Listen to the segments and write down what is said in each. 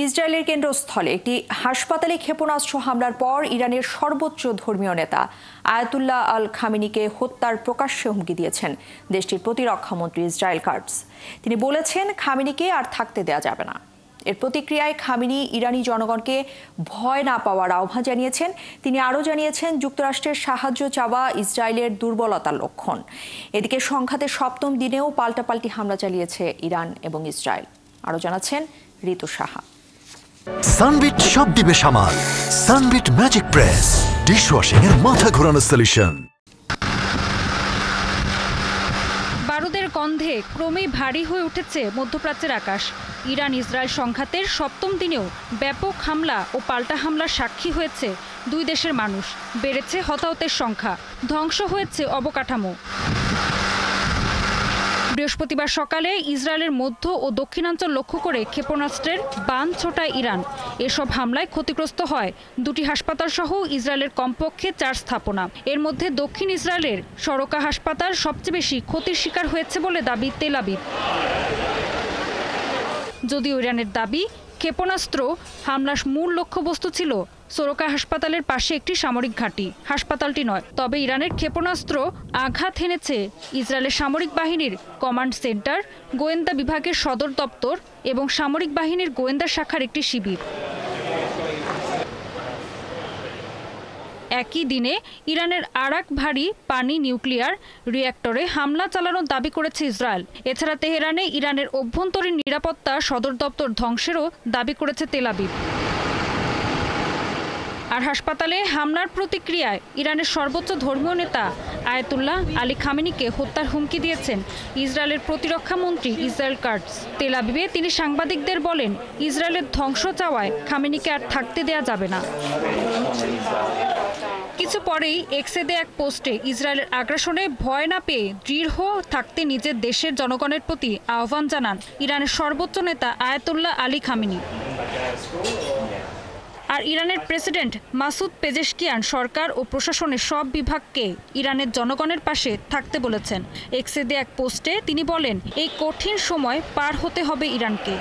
ইসরায়েলের কেন্দ্রস্থলে একটি হাসপাতালে ক্ষেপণাস্ত্র হামলার পর ইরানের সর্বোচ্চ ধর্মীয় নেতা আয়াতুল্লাহ আল খামেনিকে হত্যার প্রকাশ্যে হুমকি দিয়েছেন দেশটির প্রতিরক্ষামন্ত্রী ইসরায়েল কাটজ। তিনি বলেছেন, খামেনিকে আর থাকতে দেয়া যাবে না। এর প্রতিক্রিয়ায় খামেনি ইরানি জনগণকে ভয় না পাওয়ার আহ্বান জানিয়েছেন। তিনি আরও জানিয়েছেন, যুক্তরাষ্ট্রের সাহায্য চাওয়া ইসরায়েলের দুর্বলতার লক্ষণ। এদিকে সংঘাতের সপ্তম দিনেও পাল্টাপাল্টি হামলা চালিয়েছে ইরান এবং ইসরায়েল। আরও জানাচ্ছেন ঋতু সাহা। সানবিট সব দিবে সামাল। সানবিট ম্যাজিক প্রেস ডিশওয়াশিং এর মাথা ঘোরানো সলিউশন। বারুদের গন্ধে ক্রমেই ভারী হয়ে উঠেছে মধ্যপ্রাচ্যের আকাশ। ইরান ইসরায়েল সংঘাতের সপ্তম দিনেও ব্যাপক হামলা ও পাল্টা হামলার সাক্ষী হয়েছে দুই দেশের মানুষ। বেড়েছে হতাহতের সংখ্যা, ধ্বংস হয়েছে অবকাঠামো। বৃহস্পতিবার সকালে ইসরায়েলের মধ্য ও দক্ষিণাঞ্চল লক্ষ্য করে ক্ষেপণাস্ত্রের বান ছোটায় ইরান। এসব হামলায় ক্ষতিগ্রস্ত হয় দুটি হাসপাতাল সহ ইসরায়েলের কমপক্ষে 4 স্থাপনা। এর মধ্যে দক্ষিণ ইসরায়েলের সরকা হাসপাতাল সবচেয়ে বেশি ক্ষতির শিকার হয়েছে বলে দাবি তেল আবিব। যদিও ইরানের দাবি, ক্ষেপণাস্ত্র হামলার মূল লক্ষ্যবস্তু ছিল সরকা হাসপাতালের পাশে একটি সামরিক ঘাঁটি, হাসপাতালটি নয়। তবে ইরানের ক্ষেপণাস্ত্র আঘাত হেনেছে ইসরায়েলের সামরিক বাহিনীর কমান্ড সেন্টার, গোয়েন্দা বিভাগের সদর দপ্তর এবং সামরিক বাহিনীর গোয়েন্দা শাখার একটি শিবির। একই দিনে ইরানের আরাক ভারী পানি নিউক্লিয়ার রিঅ্যাক্টরে হামলা চালানোর দাবি করেছে ইসরায়েল। এছাড়া তেহরানে ইরানের অভ্যন্তরীণ নিরাপত্তা সদর দপ্তর ধ্বংসেরও দাবি করেছে তেল আবিব। আর হাসপাতালে হামলার প্রতিক্রিয়ায় ইরানের সর্বোচ্চ ধর্মীয় নেতা আয়াতুল্লাহ আলী খামেনিকে হত্যার হুমকি দিয়েছেন ইসরায়েলের প্রতিরক্ষা মন্ত্রী ইসরায়েল কাটজ। তেল আবিবে তিনি সাংবাদিকদের বলেন, ইসরায়েলের ধ্বংস চাওয়ায় খামেনিকে আর থাকতে দেয়া যাবে না। কিছু পরেই এক্সে দেয়া এক পোস্টে ইসরায়েলের আগ্রাসনে ভয় না পেয়ে দৃঢ় থাকতে নিজের দেশের জনগণের প্রতি আহ্বান জানান ইরানের সর্বোচ্চ নেতা আয়াতুল্লাহ আলী খামেনি। আর ইরানের প্রেসিডেন্ট মাসুদ পেজেশকিয়ান সরকার ও প্রশাসনের সব বিভাগকে ইরানের জনগণের পাশে থাকতে বলেছেন। এক্সে দেয়া এক পোস্টে তিনি বলেন, এই কঠিন সময় পার হতে হবে ইরানকে।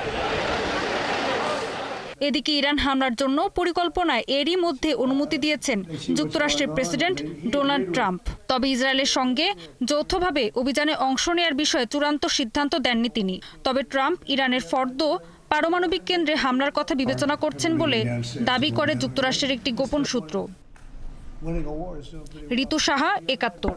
এদিকে ইরান হামলার জন্য পরিকল্পনায় এরই মধ্যে অনুমতি দিয়েছেন যুক্তরাষ্ট্রের প্রেসিডেন্ট ডোনাল্ড ট্রাম্প। তবে ইসরায়েলের সঙ্গে যৌথভাবে অভিযানে অংশ নেওয়ার বিষয়ে চূড়ান্ত সিদ্ধান্ত দেননি তিনি। তবে ট্রাম্প ইরানের ফর্দো পারমাণবিক কেন্দ্রে হামলার কথা বিবেচনা করছেন বলে দাবি করে যুক্তরাষ্ট্রের একটি গোপন সূত্র। ঋতু সাহা, ৭১।